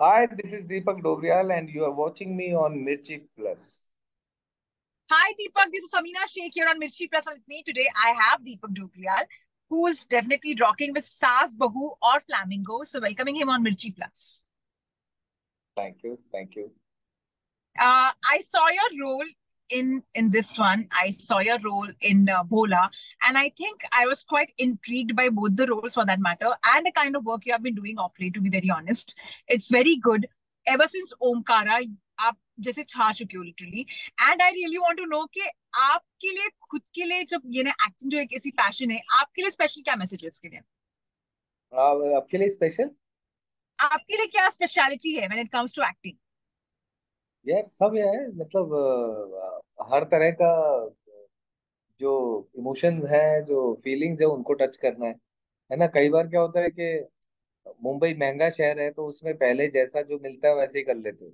Hi, this is Deepak Dobriyal, and you are watching me on Mirchi Plus. Hi Deepak, this is Samina Sheikh here on Mirchi Plus. And with me today, I have Deepak Duprial, who is definitely rocking with Saas Bahu or Flamingo. So welcoming him on Mirchi Plus. Thank you, thank you. I saw your role in this one. I saw your role in Bola, and I think I was quite intrigued by both the roles for that matter, and the kind of work you have been doing of late. To be very honest, it's very good. Ever since Omkara, आप जैसे छा चुके हो literally and I really want to know कि आपके लिए खुद के लिए जब ये ना एक्टिंग जो एक ऐसी पैशन है आपके लिए स्पेशल क्या मैसेज है इसके लिए आपके लिए स्पेशल। आपके लिए क्या स्पेशलिटी है when it comes to acting यार सब है, मतलब हर तरह का जो इमोशन है, जो फीलिंग्स है, उनको टच करना है ना। कई बार क्या होता है कि मुंबई महंगा शहर है, तो उसमें पहले जैसा जो मिलता है वैसे ही कर लेते हो,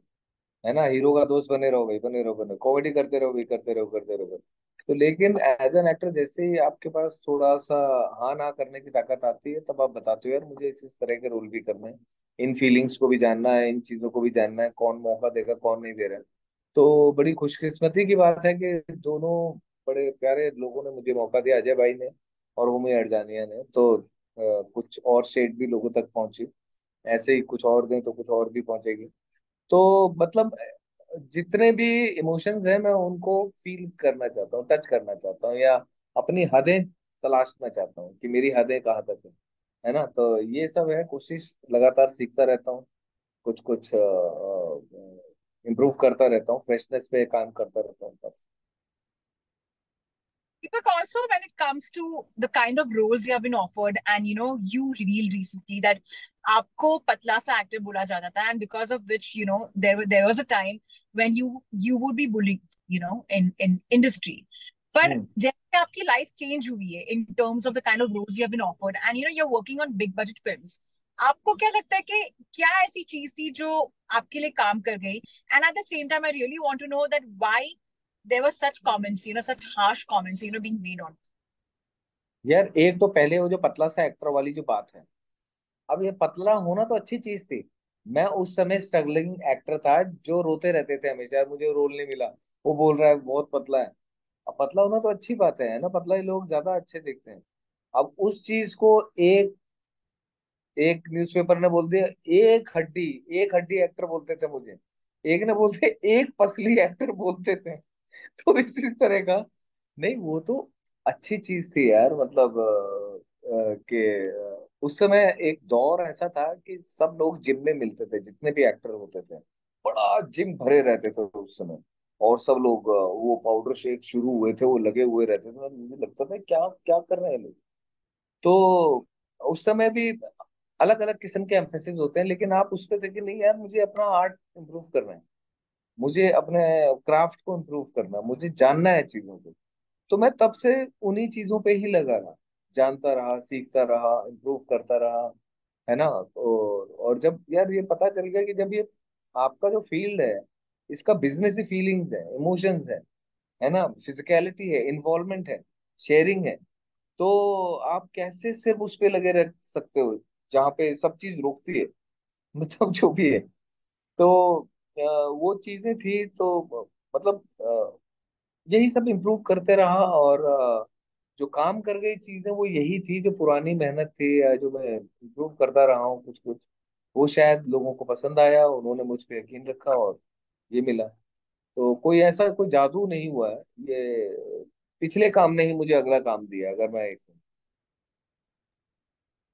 है ना। हीरो का दोस्त बने रहो भाई, बने रहो, बने कॉमेडी करते रहो भाई, करते रहो, करते रहो। तो लेकिन एज एन एक्टर जैसे ही आपके पास थोड़ा सा हाँ ना करने की ताकत आती है, तब आप बताते हो यार मुझे इस तरह के रोल भी करना है, इन फीलिंग्स को भी जानना है, इन चीजों को भी जानना है, कौन मौका देगा कौन नहीं दे रहा है। तो बड़ी खुशकिस्मती की बात है कि दोनों बड़े प्यारे लोगों ने मुझे मौका दिया, अजय भाई ने और उमे अरजानिया ने। तो कुछ और शेड भी लोगों तक पहुंची, ऐसे ही कुछ और दें तो कुछ और भी पहुंचेगी। तो मतलब जितने भी इमोशंस हैं मैं उनको फील करना चाहता हूँ, टच करना चाहता हूँ, या अपनी हदें तलाशना चाहता हूँ कि मेरी हदें कहाँ तक है ना। तो ये सब है, कोशिश लगातार सीखता रहता हूँ, कुछ कुछ इम्प्रूव करता रहता हूँ, फ्रेशनेस पे काम करता रहता हूँ बस। Deepak, also when it comes to the kind of roles you have been offered, and you revealed recently that आपको पतला सा actor बोला जाता था, and because of which there was a time when you would be bullied, in industry. पर हम्म। जैसे आपकी life change हुई है in terms of the kind of roles you have been offered, and you're working on big budget films. आपको क्या लगता है कि क्या ऐसी चीज थी जो आपके लिए काम कर गई? And at the same time, I really want to know that why there were such comments, such harsh comments, being made on. यार एक तो पहले वो जो पतला सा एक्टर वाली जो बात है, अब ये पतला होना तो अच्छी चीज थी। मैं उस समय स्ट्रगलिंग एक्टर था जो रोते रहते थे हमेशा, यार मुझे रोल नहीं मिला, वो बोल रहा है बहुत पतला है। अब पतला होना तो अच्छी बात है ना, पतला ही लोग ज्यादा अच्छे दिखते हैं। अब उस चीज को एक एक न्यूज़पेपर ने बोल दिया, एक हड्डी, एक हड्डी एक्टर बोलते थे मुझे, एक ने बोलते एक पसली एक्टर बोलते थे। तो इसी तरह का नहीं, वो तो अच्छी चीज थी यार, मतलब कि उस समय एक दौर ऐसा था कि सब लोग जिम में मिलते थे, जितने भी एक्टर होते थे, बड़ा जिम भरे रहते थे उस समय। और सब लोग वो पाउडर शेक शुरू हुए थे, वो लगे हुए रहते थे, मुझे लगता था क्या क्या कर रहे हैं लोग। तो उस समय भी अलग अलग किस्म के एम्फेसिस होते हैं, लेकिन आप उस पर देखिए नहीं यार, मुझे अपना आर्ट इम्प्रूव करना है, मुझे अपने क्राफ्ट को इम्प्रूव करना है, मुझे जानना है चीजों को। तो मैं तब से उन्हीं चीजों पे ही लगा रहा, जानता रहा, सीखता रहा, इम्प्रूव करता रहा, है ना। और जब यार ये पता चल गया कि जब ये आपका जो फील्ड है, इसका बिजनेस ही फीलिंग्स है, इमोशंस है ना, फिजिकलिटी है, इन्वॉल्वमेंट है, शेयरिंग है। तो आप कैसे सिर्फ उस पे लगे रह सकते हो जहाँ पे सब चीज रोकती है, मतलब जो भी है। तो वो चीजें थी, तो मतलब यही सब इम्प्रूव करते रहा। और जो काम कर गई चीजें वो यही थी, जो पुरानी मेहनत थी, या जो मैं इम्प्रूव करता रहा हूँ कुछ कुछ, वो शायद लोगों को पसंद आया, उन्होंने मुझ पे यकीन रखा और ये मिला। तो कोई ऐसा कोई जादू नहीं हुआ है, ये पिछले काम ने ही मुझे अगला काम दिया, अगर मैं एक।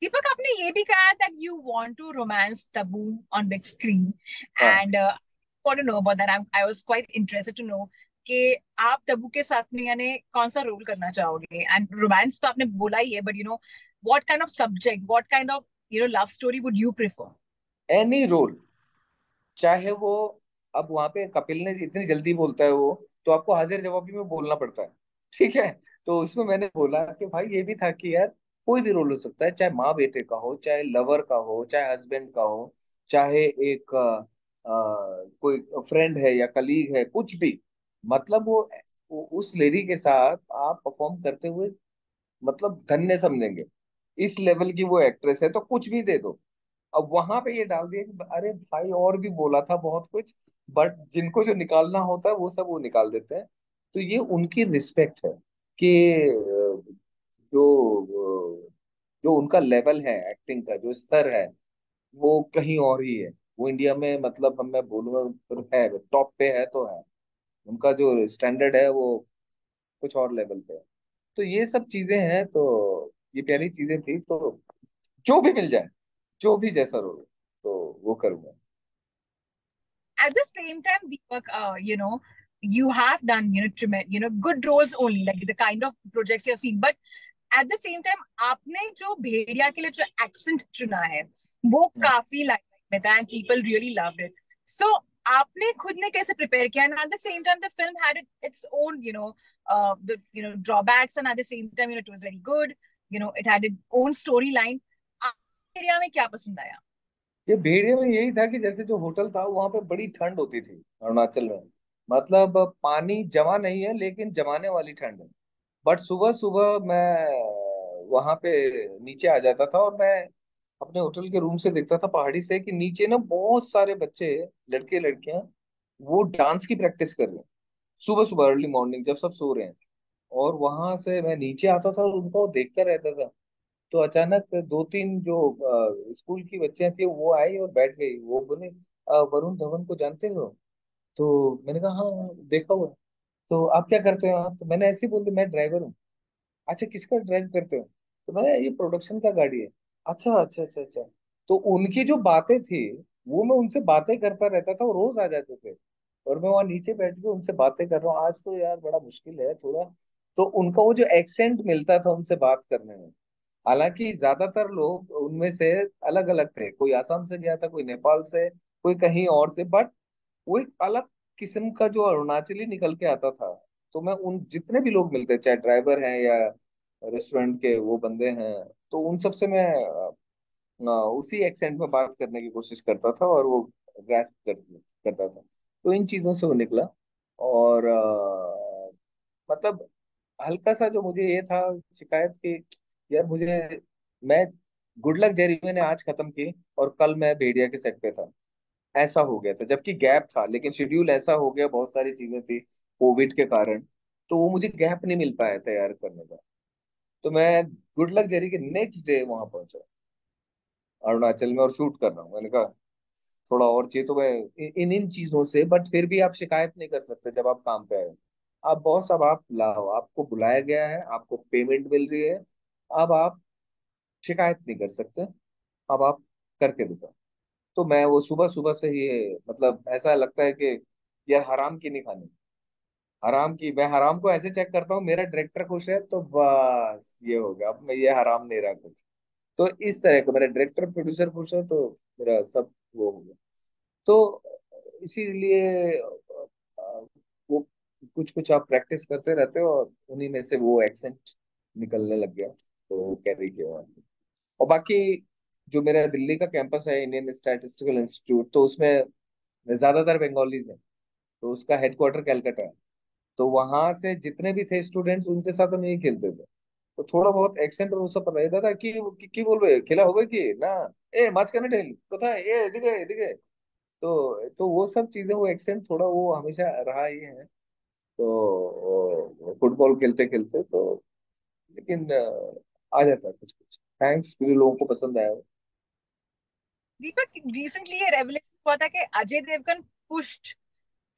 दीपक, आपने ये भी कहा that you want to romance Tabu on big screen, हाँ and want to know about that. I was quite interested to know कि आप तब्बू के साथ में यानी कौन सा रोल करना चाहोगे? एंड रोमांस तो आपने बोला ही है, but what kind of subject, what kind of love story would you prefer? Any role, चाहे वो, अब वहां पे कपिल ने इतनी जल्दी बोलता है वो, तो आपको हाजिर जवाबी में बोलना पड़ता है, ठीक है। तो उसमें मैंने बोला कि भाई ये भी था कि यार कोई भी रोल हो सकता है, चाहे माँ बेटे का हो, चाहे लवर का हो, चाहे हस्बैंड का हो, चाहे एक कोई फ्रेंड है या कलीग है, कुछ भी। मतलब वो उस लेडी के साथ आप परफॉर्म करते हुए मतलब धन्य समझेंगे, इस लेवल की वो एक्ट्रेस है, तो कुछ भी दे दो अब वहां पे ये डाल दिया कि अरे भाई और भी बोला था बहुत कुछ, बट जिनको जो निकालना होता है वो सब वो निकाल देते हैं। तो ये उनकी रिस्पेक्ट है कि जो उनका लेवल है, एक्टिंग का जो स्तर है वो कहीं और ही है। वो इंडिया में मतलब हम मैं बोलूंगा तो है, टॉप पे है तो है। उनका जो स्टैंडर्ड है वो कुछ और लेवल पे है। तो ये सब चीजें हैं, तो ये प्यारी चीजें थी। तो जो भी मिल जाए, जो भी जैसा रोल, तो वो करूंगा। At the same time, Deepak, you have done, good roles only, like the kind of projects you've seen. But at the same time, आपने जो भेड़िया के लिए जो एक्सेंट चुना है, वो काफी लाइमलाइट में था, and people really loved it. So आपने खुद ने कैसे प्रिपेयर किया? And at the same time the film had its own, drawbacks, and at the same time, it was very good. It had its own storyline. भेड़िया में क्या पसंद आया? ये भेड़िया में यही था कि जैसे जो होटल था वहां पे बड़ी ठंड होती थी अरुणाचल में। मतलब पानी जमा नहीं है लेकिन जमाने वाली ठंड है। बट सुबह सुबह मैं वहां पे नीचे आ जाता था और मैं अपने होटल के रूम से देखता था पहाड़ी से कि नीचे ना बहुत सारे बच्चे, लड़के लड़कियां, वो डांस की प्रैक्टिस कर रहे हैं सुबह सुबह अर्ली मॉर्निंग जब सब सो रहे हैं। और वहां से मैं नीचे आता था और उनको देखता रहता था। तो अचानक दो तीन जो स्कूल की बच्चियां थी वो आई और बैठ गई। वो बोले, वरुण धवन को जानते हो?" तो मैंने कहा हाँ हाँ, देखा हुआ है।" तो आप क्या करते हो आप? तो मैंने ऐसे ही बोल दिया, मैं ड्राइवर हूँ। अच्छा किसका ड्राइव करते हो? तो मैंने ये प्रोडक्शन का गाड़ी है। अच्छा अच्छा अच्छा अच्छा। तो उनकी जो बातें थी वो मैं उनसे बातें करता रहता था, वो रोज आ जाते थे। और मैं वहां नीचे बैठ के उनसे बातें कर रहा हूँ। आज तो यार बड़ा मुश्किल है थोड़ा। तो उनका वो जो एक्सेंट मिलता था उनसे बात करने में। हालांकि ज्यादातर लोग उनमें से अलग अलग थे, कोई आसाम से गया था, कोई नेपाल से, कोई कहीं और से, बट वो एक अलग किस्म का जो अरुणाचली निकल के आता था। तो मैं उन जितने भी लोग मिलते, चाहे ड्राइवर हैं या रेस्टोरेंट के वो बंदे हैं, तो उन सब से मैं उसी एक्सेंट में बात करने की कोशिश करता था और वो ग्रास्प करता था। तो इन चीजों से वो निकला। और मतलब हल्का सा जो मुझे ये था शिकायत कि यार मुझे, मैं गुड लक जेरी मैंने आज खत्म की और कल मैं भेड़िया के सेट पे था। ऐसा हो गया था जबकि गैप था, लेकिन शेड्यूल ऐसा हो गया, बहुत सारी चीजें थी कोविड के कारण। तो वो मुझे गैप नहीं मिल पाया तैयार करने का। तो मैं गुड लक जेरी के नेक्स्ट डे वहां पहुंचा अरुणाचल में और शूट कर रहा हूँ। मैंने कहा थोड़ा और चाहिए। तो मैं इन इन चीजों से, बट फिर भी आप शिकायत नहीं कर सकते जब आप काम पे आए। आप बॉस, अब आप लाओ, आपको बुलाया गया है, आपको पेमेंट मिल रही है, अब आप शिकायत नहीं कर सकते। अब आप करके दिखाओ। तो मैं वो सुबह सुबह से ही मतलब ऐसा लगता है कि यार हराम की नहीं खानी। हराम की, मैं हराम को ऐसे चेक करता हूँ, मेरा डायरेक्टर खुश है तो बस ये हो गया, अब मैं ये हराम नहीं रहा कुछ। तो इस तरह का मेरा डायरेक्टर प्रोड्यूसर खुश है तो मेरा सब वो हो गया। तो इसीलिए वो कुछ कुछ आप प्रैक्टिस करते रहते हो और उन्हीं में से वो एक्सेंट निकलने लग गया, तो कैरी किया। और बाकी जो मेरा दिल्ली का कैंपस है, इंडियन स्टैटिस्टिकल इंस्टीट्यूट, तो उसमें ज्यादातर बंगालीज हैं। तो उसका हेडक्वार्टर कैलकाटा है। तो वहां से जितने भी थे स्टूडेंट्स उनके साथ हम यही खेलते थे। तो थोड़ा बहुत एक्सेंट और वो सब पता रहता था कि बोलबे खेला होगा कि ना, ए মাঝখানে ঢেল কোথায় এ এদিকে এদিকে। तो वो सब चीजें, वो एक्सेंट थोड़ा वो हमेशा रहा ही है। तो फुटबॉल खेलते खेलते तो, लेकिन आ जाता है कुछ कुछ। थैंक्स, मेरे लोगों को पसंद आया। दीपक, रिसेंटली ये रेवलेशन हुआ था कि Ajay Devgn pushed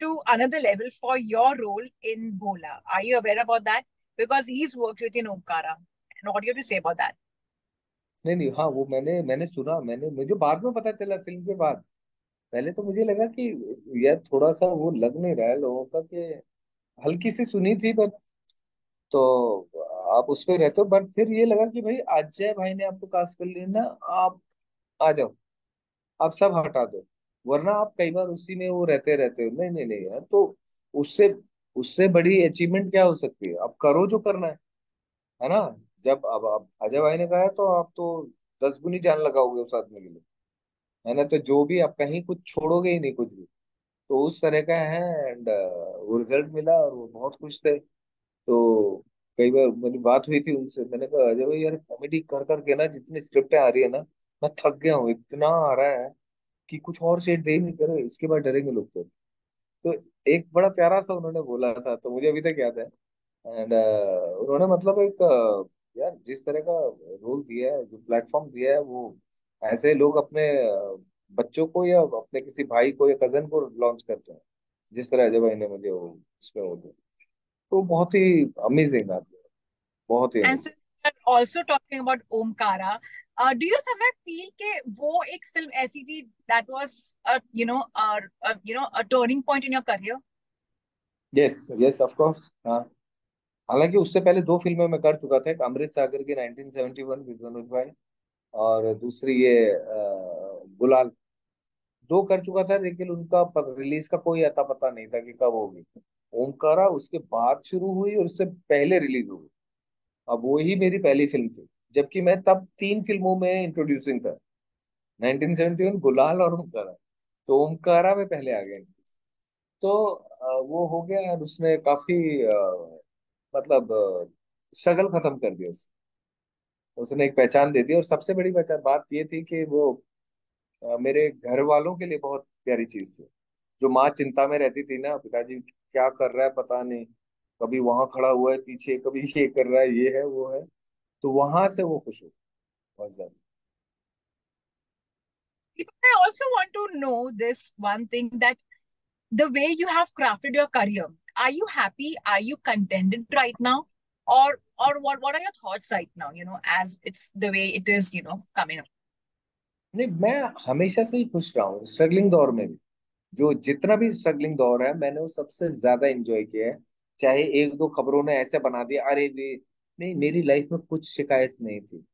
to another level for your role in Bhola. Are you aware about that? Because he's worked with in Omkara. And what do you have to say about that? नहीं नहीं, हाँ वो मैंने सुना, मैंने मुझे बाद में पता चला फिल्म के बाद। पहले तो मुझे लगा कि यार थोड़ा सा वो लग नहीं रहा है लोगों का कि, हल्की सी सुनी थी बट, तो आप उस पे रहते हो। बट फिर ये लगा कि भाई अजय भाई ने आपको कास्ट कर लिया ना, आप आ जाओ, आप सब हटा दो। वरना आप कई बार उसी में वो रहते रहते हो। नहीं नहीं नहीं यार, तो उससे उससे बड़ी अचीवमेंट क्या हो सकती है? आप करो जो करना है ना। जब अब अजय भाई ने कहा है तो आप तो 10 गुनी जान लगाओगे उस आदमी के लिए, है ना। तो जो भी आप कहीं कुछ छोड़ोगे ही नहीं कुछ भी। तो उस तरह का है। एंड वो रिजल्ट मिला और वो बहुत खुश थे। तो कई बार मेरी बात हुई थी उनसे, मैंने कहा अजय भाई यार कॉमेडी कर करके ना जितनी स्क्रिप्टें आ रही है ना, मैं थक गया हूँ, इतना आ रहा है कि कुछ और शेड दे नहीं करे, इसके बाद डरेंगे लोग तो एक बड़ा प्यारा सा उन्होंने बोला था, तो मुझे अभी तक याद है। एंड उन्होंने मतलब एक यार जिस तरह का रोल दिया है, जो प्लेटफॉर्म दिया है, वो ऐसे लोग अपने बच्चों को या अपने किसी भाई को या कजन को लॉन्च करते हैं, जिस तरह अजय भाई ने मुझे वो उसमें वो दिया। तो बहुत ही अमेजिंग बात है, बहुत ही And amazing. since we are also talking about Omkara, do you somewhere feel कि वो एक फिल्म ऐसी थी that was a a turning point in your career? Yes yes of course, हाँ। हालांकि उससे पहले दो फिल्में मैं कर चुका था, एक अमृत सागर की 1971 विद मनोज भाई, और दूसरी ये गुलाल। दो कर चुका था, लेकिन उनका रिलीज का कोई अता पता नहीं था कि कब होगी। ओमकारा उसके बाद शुरू हुई और उससे पहले रिलीज हुई। अब वही मेरी पहली फिल्म थी, जबकि मैं तब तीन फिल्मों में इंट्रोड्यूसिंग था, 1971, गुलाल और ओमकारा। तो ओमकारा में पहले आ गया। तो वो हो गया, और उसने काफी मतलब स्ट्रगल खत्म कर दिया उसने एक पहचान दे दी, और सबसे बड़ी पहचान बात ये थी कि वो मेरे घर वालों के लिए बहुत प्यारी चीज थी। जो माँ चिंता में रहती थी ना, पिताजी क्या कर रहा है पता नहीं, कभी वहां खड़ा हुआ है पीछे, कभी ये कर रहा है, ये है वो है, तो वहां से वो खुश हो बहुत ज्यादा। I also want to know this one thing, that the way you have crafted your career, are you happy? Are you contented right now? Or what are your thoughts right now, as it's the way it is, coming up? नहीं, मैं हमेशा से ही खुश रहा हूँ, struggling दौर में भी। जो जितना भी स्ट्रगलिंग दौर है, मैंने वो सबसे ज्यादा एंजॉय किया है। चाहे एक दो खबरों ने ऐसे बना दिया, अरे वे, नहीं, मेरी लाइफ में कुछ शिकायत नहीं थी।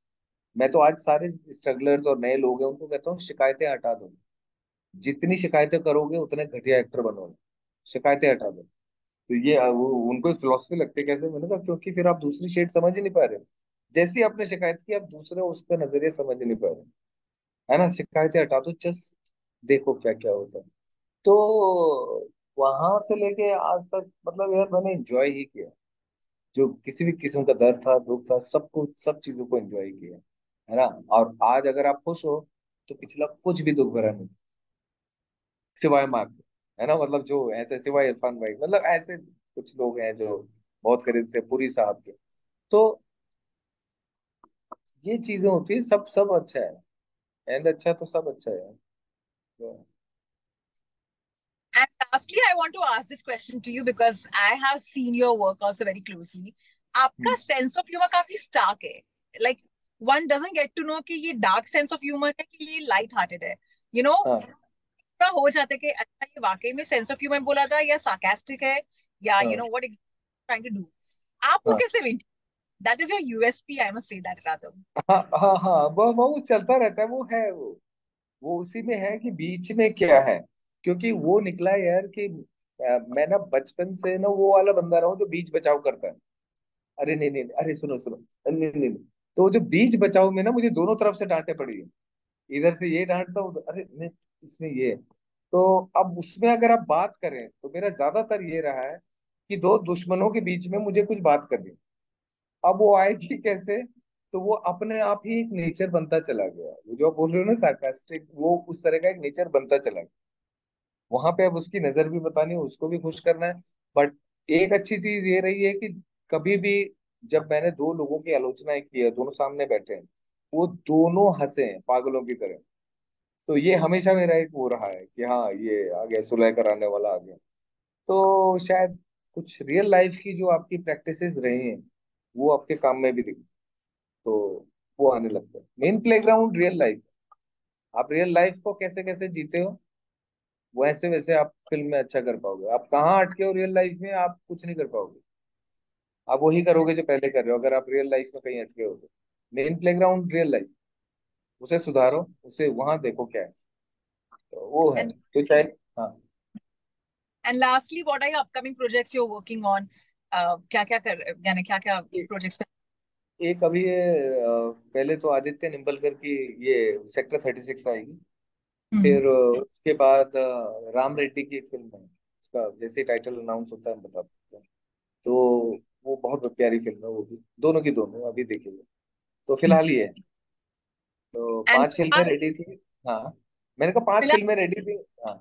मैं तो आज सारे स्ट्रगलर्स और नए लोग हैं उनको कहता हूँ, शिकायतें हटा दो। जितनी शिकायतें करोगे उतने घटिया एक्टर बनोगे। शिकायतें हटा दो। तो ये वो उनको एक फिलोसफी लगती है, कैसे? मैंने कहा क्योंकि फिर आप दूसरी शेड समझ ही नहीं पा रहे। जैसी आपने शिकायत की, आप दूसरे उसका नजरिया समझ ही नहीं पा रहे, है ना? शिकायतें हटा दो, जस्ट देखो क्या क्या होता है। तो वहां से लेके आज तक मतलब यार मैंने एंजॉय ही किया। जो किसी भी किस्म का दर्द था, दुख था, सबको, सब चीजों को एंजॉय किया, है ना? और आज अगर आप खुश हो, तो पिछला कुछ भी दुख भरा नहीं, सिवाय माँ के, है ना? मतलब जो ऐसे, सिवाय इरफान भाई, मतलब ऐसे कुछ लोग हैं जो बहुत करीब से, पूरी साहब के। तो ये चीजें होती है, सब सब अच्छा है, एंड अच्छा तो सब अच्छा है। तो, And lastly, I want to ask this question to you because I have seen your work also very closely. आपका हम्म, सेंस ऑफ ह्यूमर काफी स्टार्क है. Like one doesn't get to know कि ये डार्क सेंस ऑफ ह्यूमर है कि ये light hearted है. You know हाँ क्या हो जाता है कि अच्छा ये वाकई में सेंस ऑफ ह्यूमर बोला था या सार्कास्टिक है, या हाँ व्हाट ट्राइंग टू डू. आप वो हाँ कैसे maintain? That is your USP, I must say that rather. हाँ हाँ हाँ, वो चलता रहता है, वो है वो उसी में है कि बीच में क्या है। क्योंकि वो निकला है यार कि मैं ना बचपन से ना वो वाला बंदा रहा हूँ जो बीच बचाव करता है। अरे नहीं नहीं नहीं, अरे सुनो सुनो, नहीं नहीं नहीं। तो वो जो बीच बचाव में ना मुझे दोनों तरफ से डांटे पड़ी है। इधर से ये डांटता हूँ, अरे नहीं, इसमें ये है। तो अब उसमें अगर आप बात करें, तो मेरा ज्यादातर ये रहा है कि दो दुश्मनों के बीच में मुझे कुछ बात करनी है। अब वो आएगी कैसे? तो वो अपने आप ही एक नेचर बनता चला गया, वो जो आप बोल रहे हो ना सार्कास्टिक, वो उस तरह का एक नेचर बनता चला गया। वहां पे अब उसकी नजर भी बतानी है, उसको भी खुश करना है। बट एक अच्छी चीज ये रही है कि कभी भी जब मैंने दो लोगों की आलोचना की है, दोनों सामने बैठे हैं, वो दोनों हंसे हैं पागलों की तरह। तो ये हमेशा मेरा एक वो रहा है कि हाँ, ये आ गया, सुलह कराने वाला आ गया। तो शायद कुछ रियल लाइफ की जो आपकी प्रैक्टिसेस रही हैं, वो आपके काम में भी दिखी, तो वो आने लगता है। Main playground real life. आप रियल लाइफ को कैसे कैसे जीते हो, वैसे वैसे आप फिल्म में अच्छा कर पाओगे। आप कहाँ अटके हो रियल लाइफ में, आप कुछ नहीं कर पाओगे। आप वही करोगे जो पहले कर रहे हो, अगर आप रियल लाइफ में कहीं अटके हो तो। मेन प्लेग्राउंड रियल लाइफ, उसे सुधारो, उसे वहां देखो क्या है, तो वो है। एंड तो चाहे, हाँ। And lastly, what are your upcoming projects you are working on? क्या क्या कर, यानी क्या क्या ए- प्रोजेक्ट्स पे? एक अभी ये पहले तो आदित्य निम्बलकर की ये सेक्टर 36 आएगी। हम्म. फिर उसके बाद राम रेड्डी की एक फिल्म है, उसका जैसे टाइटल अनाउंस होता है हम बता देते हैं। तो वो बहुत प्यारी फिल्म है, वो भी, दोनों की दोनों अभी देखेंगे। तो फिलहाल ये है। तो And 5 फिल्में रेडी थी। हाँ, मैंने कहा पांच फिलहाल फिल्में रेडी थी। हाँ।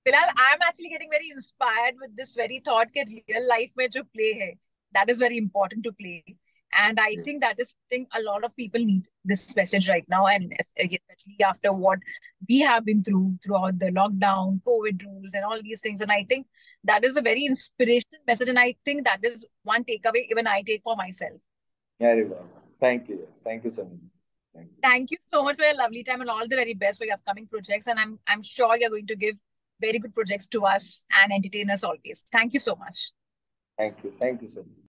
फिलहाल I am actually getting very inspired with this very thought के रियल लाइफ में जो प्ले है that is very important to play. And I think that is something a lot of people need this message right now, and especially after what we have been throughout the lockdown, COVID rules, and all these things. And I think that is a very inspirational message, and I think that is one takeaway even I take for myself. अरे वाह, thank you so much, thank you. Thank you so much for your lovely time and all the very best for your upcoming projects. And I'm sure you're going to give very good projects to us and entertain us always. Thank you so much. Thank you so much.